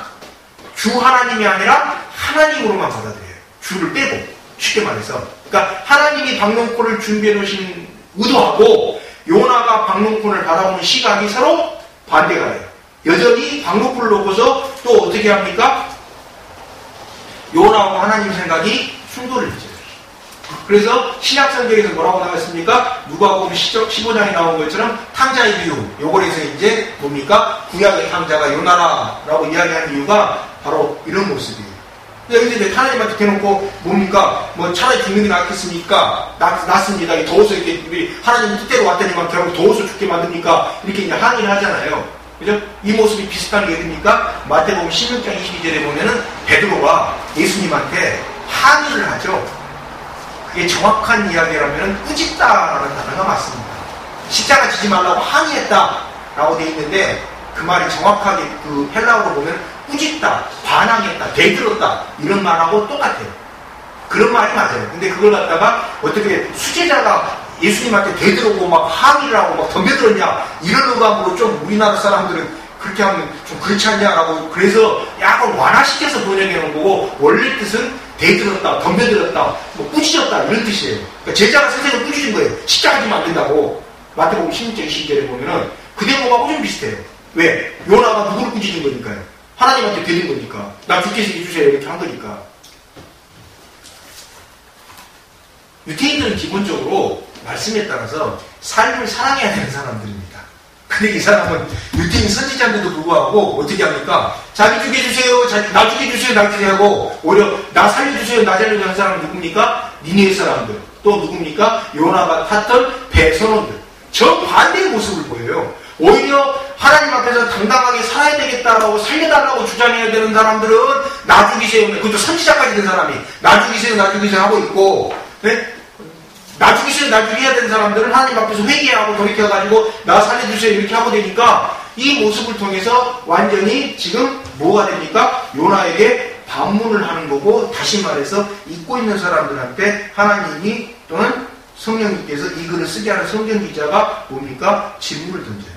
주 하나님이 아니라 하나님으로만 받아들여요. 주를 빼고 쉽게 말해서 그러니까 하나님이 방명꾼을 준비해 놓으신 의도하고 요나가 방명꾼을 받아보는 시각이 서로 반대가 돼요. 여전히 방법을 놓고서 또 어떻게 합니까? 요나하고 하나님 생각이 충돌을 빚어요. 그래서 신약성경에서 뭐라고 나왔습니까? 누가복음 15장에 나온 것처럼 탕자의 비유. 요거에서 이제 뭡니까? 구약의 탕자가 요나라라고 이야기하는 이유가 바로 이런 모습이에요. 여기서 이제 하나님한테 대놓고 뭡니까? 뭐 차라리 죽는 게 낫겠습니까? 낫습니다. 더워서 이렇게 우리 하나님 뜻대로 왔더니만 결국 더워서 죽게 만듭니까? 이렇게 이제 항의를 하잖아요. 그죠? 이 모습이 비슷한 게 어딥니까? 마태복음 16장 22절에 보면은 베드로가 예수님한테 항의를 하죠. 그게 정확한 이야기라면 꾸짖다라는 단어가 맞습니다. 십자가 지지 말라고 항의했다라고 되어 있는데 그 말이 정확하게 그 헬라어로 보면 꾸짖다, 반항했다, 대들었다 이런 말하고 똑같아요. 그런 말이 맞아요. 근데 그걸 갖다가 어떻게 수제자가 예수님한테 대들었고 막 항의를 하고 막 덤벼들었냐 이런 의감으로 좀 우리나라 사람들은 그렇게 하면 좀 그렇지 않냐라고 그래서 약간 완화시켜서 번역해 놓은 거고 원래 뜻은 대들었다, 덤벼들었다, 뭐 꾸짖었다 이런 뜻이에요. 그러니까 제자가 선생을 꾸짖은 거예요. 십자가지면 안 된다고. 마태복음 16장 22절에 보면은 그 대목하고 좀 비슷해요. 왜? 요나가 누구를 꾸짖은 거니까요. 하나님한테 대든 거니까. 나 죽게 해주세요 이렇게 한 거니까. 유태인들은 기본적으로 말씀에 따라서 삶을 사랑해야 되는 사람들입니다. 근데 이 사람은 유태인 선지자인데도 불구하고 어떻게 합니까? 자기 죽여주세요, 나 죽여주세요, 나 죽여주세요 하고 오히려 나 살려주세요, 나 살려주세요 하는 사람은 누굽니까? 니느웨 사람들. 또 누굽니까? 요나가 탔던 배선원들. 정반대의 모습을 보여요. 오히려 하나님 앞에서 당당하게 살아야 되겠다라고 살려달라고 주장해야 되는 사람들은 나 죽이세요. 그것도 선지자까지 된 사람이 나 죽이세요, 나 죽이세요 하고 있고 네? 나 죽이세요, 나 죽여야 되는 사람들은 하나님 앞에서 회개하고 돌이켜가지고 나 살려주세요 이렇게 하고 되니까 이 모습을 통해서 완전히 지금 뭐가 됩니까? 요나에게 반문을 하는 거고 다시 말해서 잊고 있는 사람들한테 하나님이 또는 성령님께서 이 글을 쓰게 하는 성경 기자가 뭡니까? 질문을 던져요.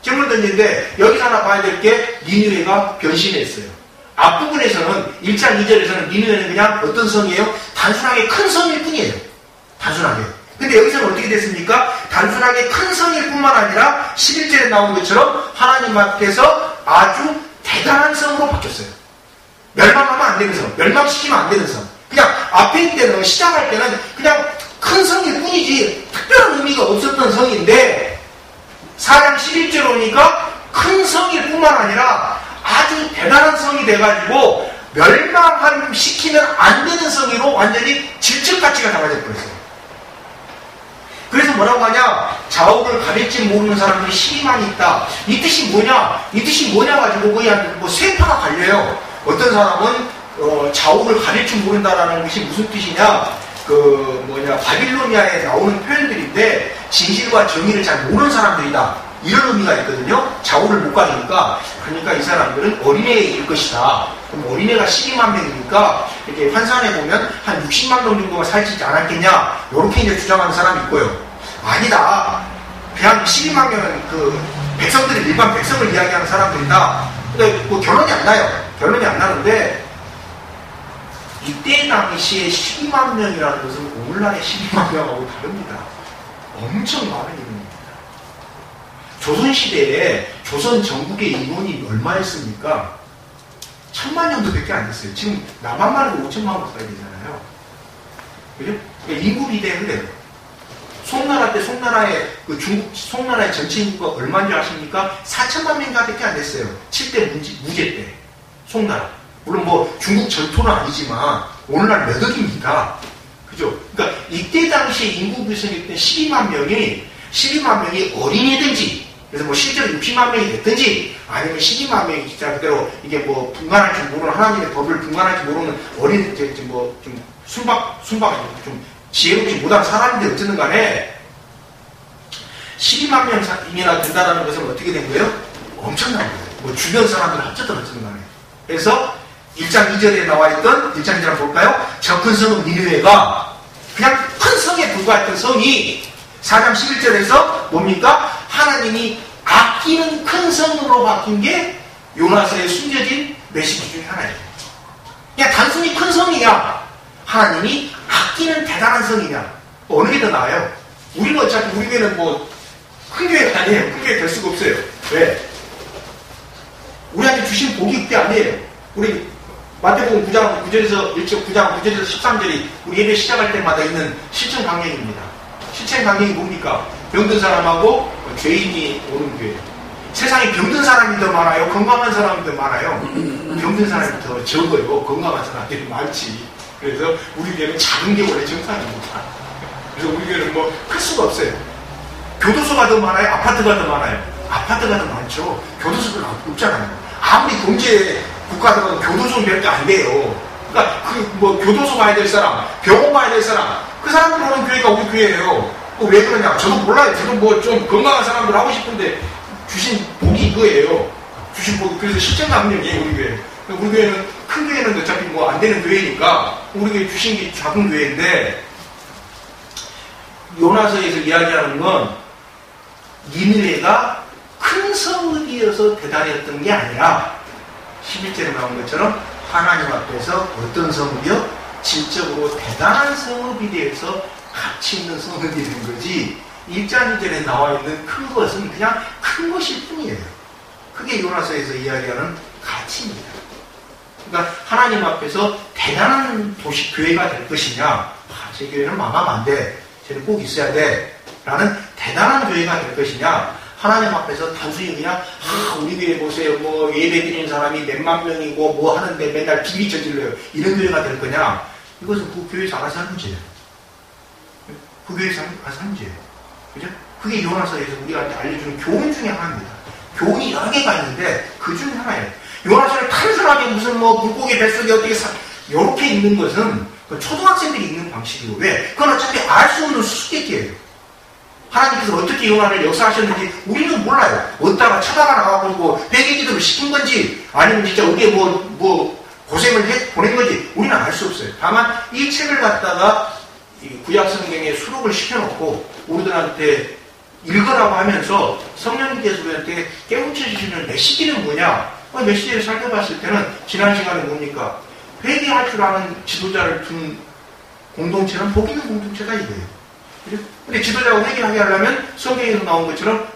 질문을 던지는데 여기서 하나 봐야 될 게 니느웨가 변신했어요. 앞부분에서는 1장 2절에서는 니느웨는 그냥 어떤 성이에요? 단순하게 큰 성일 뿐이에요. 단순하게. 근데 여기서는 어떻게 됐습니까? 단순하게 큰 성일 뿐만 아니라 11절에 나온 것처럼 하나님 앞에서 아주 대단한 성으로 바뀌었어요. 멸망하면 안 되는 성, 멸망시키면 안 되는 성. 그냥 앞에 있을 때는 시작할 때는 그냥 큰 성일 뿐이지 특별한 의미가 없었던 성인데 4장 11절 오니까 큰 성일 뿐만 아니라 아주 대단한 성이 돼가지고 멸망시키면 안 되는 성으로 완전히 질적가치가 달라져 버렸어요. 그래서 뭐라고 하냐? 좌우를 가릴지 모르는 사람들이 힘이 많이 있다. 이 뜻이 뭐냐? 이 뜻이 뭐냐 가지고 거의 한 뭐 쇠파가 갈려요. 어떤 사람은 좌우를 가릴 줄 모른다라는 것이 무슨 뜻이냐? 바빌로니아에 나오는 표현들인데 진실과 정의를 잘 모르는 사람들이다. 이런 의미가 있거든요. 좌우를 못 가리니까. 그러니까 이 사람들은 어린애일 것이다. 그럼 어린애가 12만 명이니까 이렇게 환산해 보면 한 60만 명 정도가 살지 않았겠냐. 이렇게 이제 주장하는 사람이 있고요. 아니다. 그냥 12만 명은 그 백성들이 일반 백성을 이야기하는 사람들이다. 근데 뭐 결론이 안 나요. 결론이 안 나는데 이때 당시에 12만 명이라는 것은 오늘날의 12만 명하고 다릅니다. 엄청 많은 인원입니다. 조선시대에 조선 전국의 인원이 얼마였습니까? 1000만 정도밖에 안 됐어요. 지금 남한만 해도 5천만 가까이 되잖아요. 그죠? 인구 비대는 돼요. 송나라 때 송나라의 그 중국 송나라의 전체 인구가 얼마인 줄 아십니까? 4천만 명가밖에 안 됐어요. 7대 무제 때 송나라. 물론 뭐 중국 전토는 아니지만 오늘날 몇 억입니다. 그죠? 그러니까 이때 당시에 인구 구성이 된 12만 명이 어린이든지 그래서 뭐 실제로 60만 명이 됐든지 아니면 12만 명이 진짜 그대로 이게 뭐 분간할 줄 모르는 하나님의 법을 분간할 줄 모르는 어린 좀 순박 좀 지혜롭지 못한 사람인데 어쨌든 간에 12만 명이나 된다는 것은 어떻게 된 거예요? 엄청난 거예요. 뭐 주변 사람들 합쳤던 어쨌든 간에. 그래서 1장 2절에 나와 있던 1장 2절 볼까요? 저 큰 성은 니느웨가 그냥 큰 성에 불과했던 성이 4장 11절에서 뭡니까? 하나님이 아끼는 큰 성으로 바뀐 게 요나서에 숨겨진 메시지 중에 하나예요. 그냥 단순히 큰 성이냐 하나님이 아끼는 대단한 성이냐 어느 게 더 나아요? 우리는 어차피 우리 교회는 뭐 큰 교회가 아니에요. 큰 교회 될 수가 없어요. 왜? 우리한테 주신 복이 그게 아니에요. 우리 마태복음 9장 9절에서 9장 9절에서 13절이 우리 예배 시작할 때마다 있는 실천 강령입니다. 실천 강령이 뭡니까? 병든 사람하고 죄인이 오는 교회. 세상에 병든 사람이 더 많아요? 건강한 사람이 더 많아요? 병든 사람이 더 적어요. 건강한 사람들이 많지. 그래서 우리 교회는 작은 게 원래 정상입니다. 그래서 우리 교회는 뭐 클 수가 없어요. 교도소가 더 많아요? 아파트가 더 많아요? 아파트가 더 많죠. 교도소가 없잖아요. 아무리 경제 국가들은 교도소는 별게 안 돼요. 그러니까 뭐 교도소 가야 될 사람, 병원 가야 될 사람, 그 사람들 오는 교회가 우리 교회예요. 왜 그러냐? 저도 몰라요. 저도 뭐 좀 건강한 사람들 하고 싶은데 주신 복이 이거예요. 주신 복이 그래서 실전 감령이에요 우리 교회. 우리 교회는 큰 교회는 어차피 뭐 안 되는 교회니까 우리 교회 주신 게 작은 교회인데 요나서에서 이야기하는 건 니느웨가 큰 성읍이어서 대단했던 게 아니라 11절에 나온 것처럼 하나님 앞에서 어떤 성읍이요? 질적으로 대단한 성읍이 되어서 가치 있는 성읍이 된 거지 1장 2절에 나와 있는 큰 것은 그냥 큰 것일 뿐이에요. 그게 요나서에서 이야기하는 가치입니다. 그러니까 하나님 앞에서 대단한 도시 교회가 될 것이냐 제 교회는 망하면 안 돼. 쟤는 꼭 있어야 돼. 라는 대단한 교회가 될 것이냐 하나님 앞에서 단순히 그냥 우리 교회 보세요 뭐 예배 드리는 사람이 몇만 명이고 뭐 하는데 맨날 비리 저질러요 이런 교회가 될 거냐 이것은 그 교회에서 알아서 하는 문제예요. 그 교회에서 알아서 하는 문제예요. 그죠? 그게 요나서에서 우리한테 알려주는 교훈 중에 하나입니다. 교훈이 여러 개가 있는데 그 중에 하나예요. 요나서를 단순하게 무슨 뭐 물고기 뱃속에 어떻게 이렇게 읽는 것은 초등학생들이 읽는 방식이고 왜? 그건 어차피 알 수 없는 수수께끼예요. 하나님께서 어떻게 요나를 역사하셨는지 우리는 몰라요. 어디다가 쳐다가 나가고 뭐 회개기도를 시킨 건지 아니면 진짜 우리의 뭐 고생을 보낸 건지 우리는 알 수 없어요. 다만 이 책을 갖다가 구약성경에 수록을 시켜놓고 우리들한테 읽으라고 하면서 성령님께서 우리한테 깨우쳐 주시는 메시지는 뭐냐? 메시지를 살펴봤을 때는 지난 시간에 뭡니까? 회개할 줄 아는 지도자를 둔 공동체는 복 있는 공동체가 이거예요. 근데 지도자가 회개하게 하려면 성경에서 나온 것처럼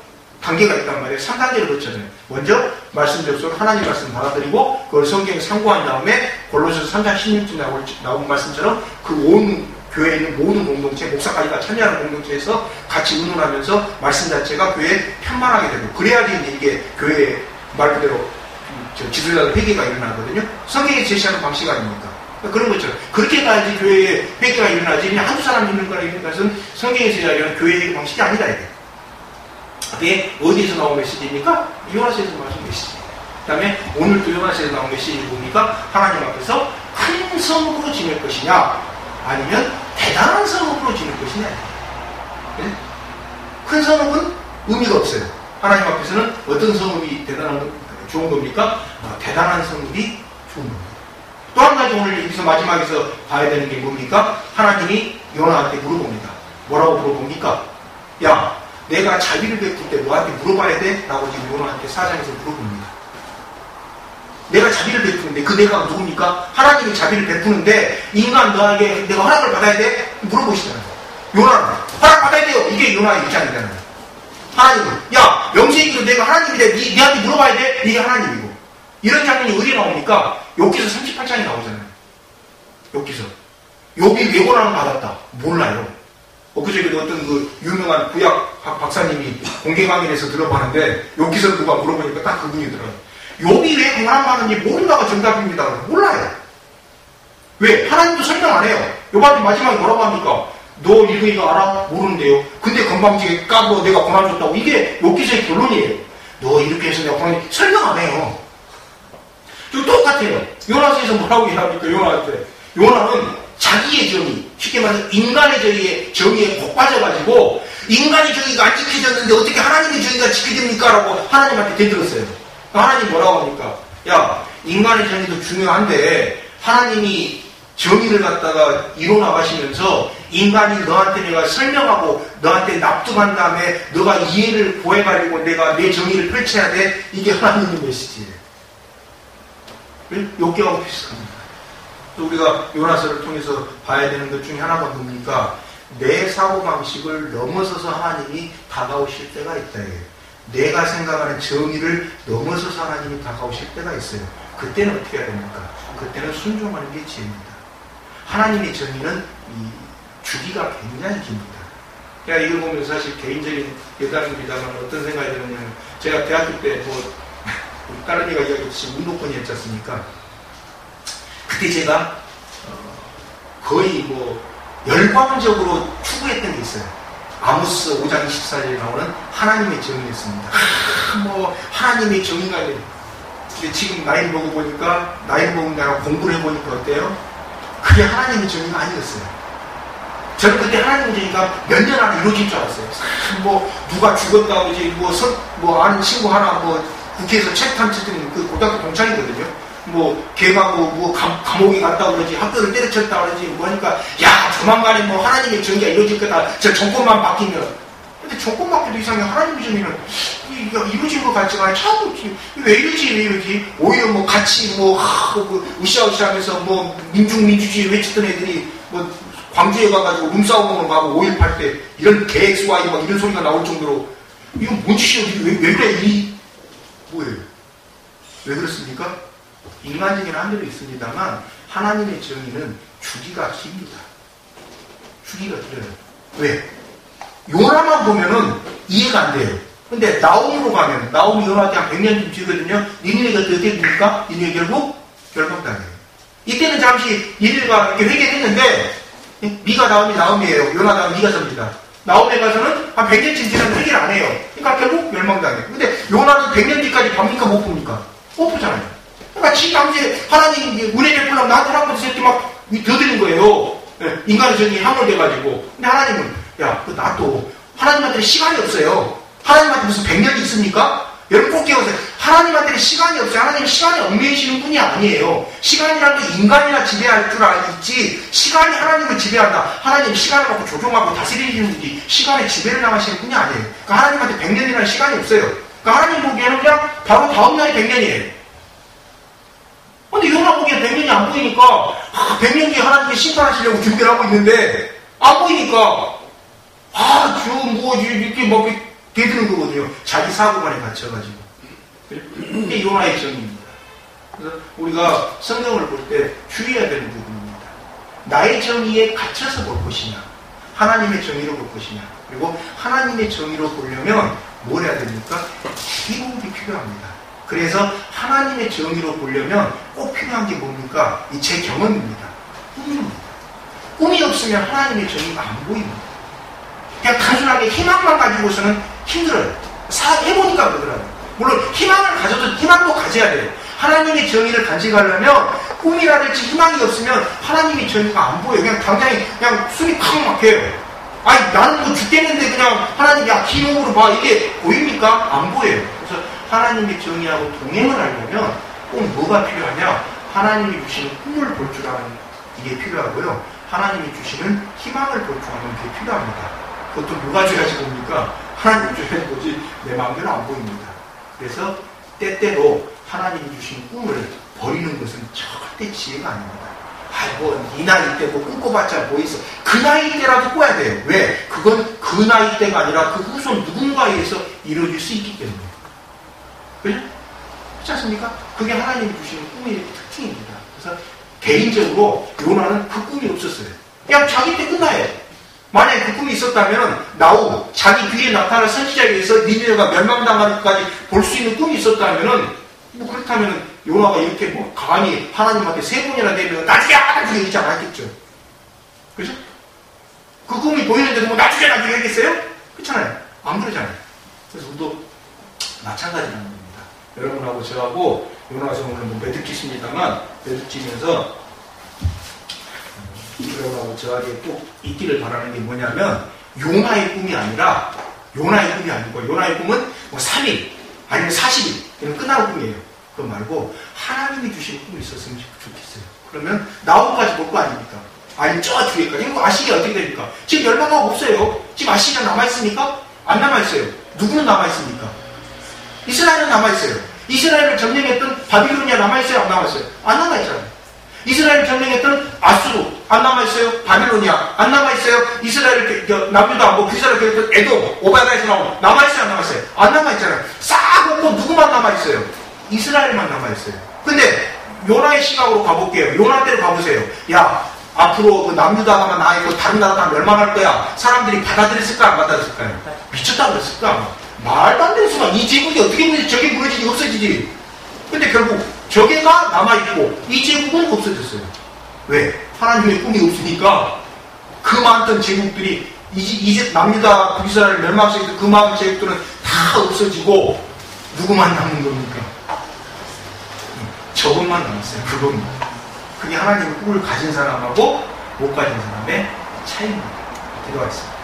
단계가 있단 말이에요. 3단계를 거쳤잖아요. 먼저 말씀 접수로 하나님 말씀 받아들이고 그걸 성경에 참고한 다음에 골로새서 3장 16절 나온 말씀처럼 그 온 교회에 있는 모든 공동체, 목사까지가 참여하는 공동체에서 같이 의논하면서 말씀 자체가 교회에 편만하게 되고 그래야지 이게 교회에 말 그대로 지도자의 회개가 일어나거든요. 성경에 제시하는 방식 아닙니까? 그런 것처럼 그렇게 가야지 교회에 회개가 일어나지 그냥 한두 사람 있는 거라 이런 것은 성경에서 이야기하는 교회의 방식이 아니다 이게. 그게 어디에서 나온 메시지입니까? 요나서에서 나온 메시지. 그 다음에 오늘도 요나서에서 나온 메시지 뭡니까? 하나님 앞에서 큰 성읍으로 지낼 것이냐 아니면 대단한 성읍으로 지낼 것이냐. 네? 큰 성읍은 의미가 없어요. 하나님 어떤 성읍이 좋은 겁니까? 대단한 성읍이 좋은 겁니다. 또 한 가지 오늘 여기서 마지막에서 봐야 되는 게 뭡니까? 하나님이 요나한테 물어봅니다. 뭐라고 물어봅니까? 야, 내가 자비를 베풀 때 너한테 물어봐야 돼? 라고 지금 요나한테 4장에서 물어봅니다. 내가 자비를 베푸는데 그 내가 누굽니까? 하나님이 자비를 베푸는데 인간 너에게 내가 허락을 받아야 돼? 물어보시잖아요. 요나는 허락 받아야 돼요. 이게 요나의 입장이잖아요. 하나님은 야, 명세이기로 내가 하나님인데 니한테 물어봐야 돼? 이게 하나님이고. 이런 장면이 어디에 나옵니까? 욥기서 38장에 나오잖아요. 욥기서 욥이 왜 고난을 받았다? 몰라요. 그저께 어떤 그 유명한 구약 박사님이 공개 강연에서 들어봤는데 욥기서를 누가 물어보니까 딱 그분이더라고요. 욥이 왜 고난 받는지 모른다가 정답입니다. 몰라요. 왜? 하나님도 설명 안 해요. 욥한테 마지막에 뭐라고 합니까? 너 이거 알아? 모르는데요. 근데 건방지게 까불어 내가 고난 줬다고. 이게 욥기서의 결론이에요. 너 이렇게 해서 내가 고난 설명 안 해요. 좀 똑같아요. 요나서에서 뭐라고 얘기합니까? 요나한테. 요나는 자기의 정의, 쉽게 말해서 인간의 정의에 꼭 빠져가지고 인간의 정의가 안 지켜졌는데 어떻게 하나님의 정의가 지켜집니까? 라고 하나님한테 대들었어요. 하나님 뭐라고 합니까? 야, 인간의 정의도 중요한데 하나님이 정의를 갖다가 이뤄나가시면서 인간이 너한테 내가 설명하고 너한테 납득한 다음에 너가 이해를 구해가지고 내가 내 정의를 펼쳐야 돼. 이게 하나님의 메시지예요. 욥기하고 비슷합니다. 또 우리가 요나서를 통해서 봐야 되는 것 중에 하나가 뭡니까? 내 사고방식을 넘어서서 하나님이 다가오실 때가 있다. 내가 생각하는 정의를 넘어서서 하나님이 다가오실 때가 있어요. 그때는 어떻게 해야 됩니까? 그때는 순종하는 게 지혜입니다. 하나님의 정의는 주기가 굉장히 깁니다. 제가 이걸 보면서 사실 개인적인 예담입니다만 어떤 생각이 드느냐면 제가 대학교 때 딸내미가 이야기했듯이 운동권이 했지 않습니까? 그때 제가 거의 열광적으로 추구했던 게 있어요. 아모스 5장 24절에 나오는 하나님의 정의였습니다. 하나님의 정의가 근데 지금 나이를 먹은 내가 공부를 해보니까 어때요? 그게 하나님의 정의가 아니었어요. 저는 그때 하나님의 정의가 몇 년 안에 이루어질 줄 알았어요. 누가 죽었다고 아는 친구 하나 국회에서 책 탐쳤더니 그 고등학교 동창이거든요. 걔가 감옥에 갔다 그러지, 학교를 때려쳤다 그러지, 하니까, 야, 조만간에 하나님의 정의가 이루어질 거다. 저 정권만 바뀌면. 근데 정권 바뀌도 이상해. 하나님의 정의는 이루어진 것 같지만, 참, 왜 이러지? 오히려 같이 으쌰으쌰 하면서 민주주의 외쳤던 애들이 광주에 가가지고 룸싸움으로 가고 5.18 때 이런 KXY 이런 소리가 나올 정도로, 이거 뭔 짓이야? 왜 그래? 뭐예요? 왜 그렇습니까? 인간적인 한계도 있습니다만 하나님의 정의는 주기가 깁니다. 주기가 길어요. 왜? 요나만 보면은 이해가 안 돼요. 근데 나홈으로 가면 나홈이 요나한테 한 100년쯤 뒤거든요. 니느웨가 어떻게 됩니까? 니느웨 결국 멸망당해요. 이때는 잠시 니느웨가 이렇게 회개했는데 미가 나홈이에요. 요나 다음 미가 섭니다. 나홈에 가서는 한 100년쯤 지나면 회개를 안 해요. 그러니까 결국 멸망당해요. 근데 요나는 100년 뒤까지 봅니까? 못 봅니까? 못 보잖아요. 그러니까 지금 당시에 하나님 은혜 베풀려면 나한테 하라고 했을 막 더드는 거예요. 인간의 정의에 함몰돼가지고. 근데 하나님은 나도 하나님한테는 시간이 없어요. 하나님한테 무슨 100년이 있습니까? 여러분 꼭 기억하세요. 하나님한테는 시간이 없어요. 하나님은 시간에 얽매이시는 분이 아니에요. 시간이라는 게 인간이나 지배할 줄 알지 시간이 하나님을 지배한다. 하나님 시간을 갖고 조종하고 다스리시는 분이 시간에 지배를 당하시는 분이 아니에요. 그러니까 하나님한테 100년이라는 시간이 없어요. 그러니까 하나님 보기에는 그냥 바로 다음 날이 100년이에요. 근데 요나 보기엔 100년이 안 보이니까 100년 뒤에 하나님이 심판하시려고 준비를 하고 있는데 안 보이니까 이렇게 대드는 거거든요. 자기 사고관에 갇혀가지고. 이게 요나의 정의입니다. 그래서 우리가 성경을 볼 때 주의해야 되는 부분입니다. 나의 정의에 갇혀서 볼 것이냐, 하나님의 정의로 볼 것이냐. 그리고 하나님의 정의로 보려면 뭘 해야 됩니까? 기복이 필요합니다. 그래서 하나님의 정의로 보려면 꼭 필요한 게 뭡니까? 제 경험입니다. 꿈입니다. 꿈이 없으면 하나님의 정의가 안 보입니다. 그냥 단순하게 희망만 가지고서는 힘들어요. 해보니까 그러더라고요. 물론 희망을 가져도 희망도 가져야 돼요. 하나님의 정의를 간직하려면 꿈이라든지 희망이 없으면 하나님의 정의가 안 보여요. 그냥 당장에 그냥 숨이 팍 막혀요. 나는 죽겠는데 그냥 하나님 기목으로 봐. 이게 보입니까? 안 보여요. 그래서 하나님의 정의하고 동행을 하려면 꼭 뭐가 필요하냐? 하나님이 주시는 꿈을 볼 줄 아는 이게 필요하고요. 하나님이 주시는 희망을 볼 줄 아는 게 필요합니다. 그것도 누가 줘야지 봅니까? 하나님 줘야지 보지 내 마음대로 안 보입니다. 그래서 때때로 하나님이 주신 꿈을 버리는 것은 절대 지혜가 아닙니다. 이 나이 때 뭐 꿈꿔봤자 뭐 있어. 그 나이 때라도 꿔야 돼요. 왜? 그건 그 나이 때가 아니라 그 후손 누군가에 의해서 이루어질 수 있기 때문에. 그죠? 그렇지 않습니까? 그게 하나님이 주시는 꿈의 특징입니다. 그래서 개인적으로 요나는 그 꿈이 없었어요. 그냥 자기 때 끝나요. 만약에 그 꿈이 있었다면 나오 자기 뒤에 나타날 선지자에 의해서 니느웨가 멸망당하기까지 볼 수 있는 꿈이 있었다면 뭐 그렇다면 요나가 이렇게 뭐 감히 하나님한테 3번이나 되면 나중에 이러지 않았겠죠. 그죠? 그 꿈이 보이는데도 뭐 나중에 하겠어요? 그렇잖아요. 안 그러잖아요. 그래서 우리도 마찬가지라는 겁니다. 여러분하고 저하고 요나서 오늘 뭐 매듭짓습니다만 매듭지면서 여러분하고 저에게 꼭 있기를 바라는 게 뭐냐면 요나의 꿈이 아니라 요나의 꿈이 아니고 요나의 꿈은 뭐 3일 아니면 40일 이런 끝나는 꿈이에요. 그거 말고 하나님이 주신 꿈이 있었으면 좋겠어요. 그러면 나오까지 볼 거 아닙니까? 아니 저 뒤에까지 이거 아시리아 어떻게 됩니까? 지금 멸망하고 없어요. 지금 아시리아 남아있습니까? 안 남아있어요. 누구는 남아있습니까? 이스라엘은 남아있어요. 이스라엘을 점령했던 바빌로니아 남아있어요? 안 남아있어요? 안 남아있잖아요. 이스라엘을 점령했던 아수르 안 남아있어요? 바빌로니아 안 남아있어요? 이스라엘 남유다 뭐 그사를 그랬던 에돔 오바다에서 나온 남아있어요? 안 남아있어요? 안 남아있잖아요. 싹 없고 누구만 남아있어요? 이스라엘만 남아있어요. 근데 요나의 시각으로 가볼게요. 요나 때로 가보세요. 야 앞으로 그 남유다가만 나있고 다른 나라 다 멸망할 거야. 사람들이 받아들였을까 안 받아들였을까요? 미쳤다 그랬을까? 말도 안 되는 순간 이 제국이 어떻게 무너지 저게 무너지지 없어지지. 근데 결국 저게가 남아있고 이 제국은 없어졌어요. 왜? 하나님의 꿈이 없으니까 그 많던 제국들이 이제 남유다 북이스라엘 멸망시켰던 그 많은 제국들은 다 없어지고 누구만 남는 겁니까? 저것만 남았어요. 그겁니다. 그게 하나님의 꿈을 가진 사람하고 못 가진 사람의 차이입니다. 기도하겠습니다.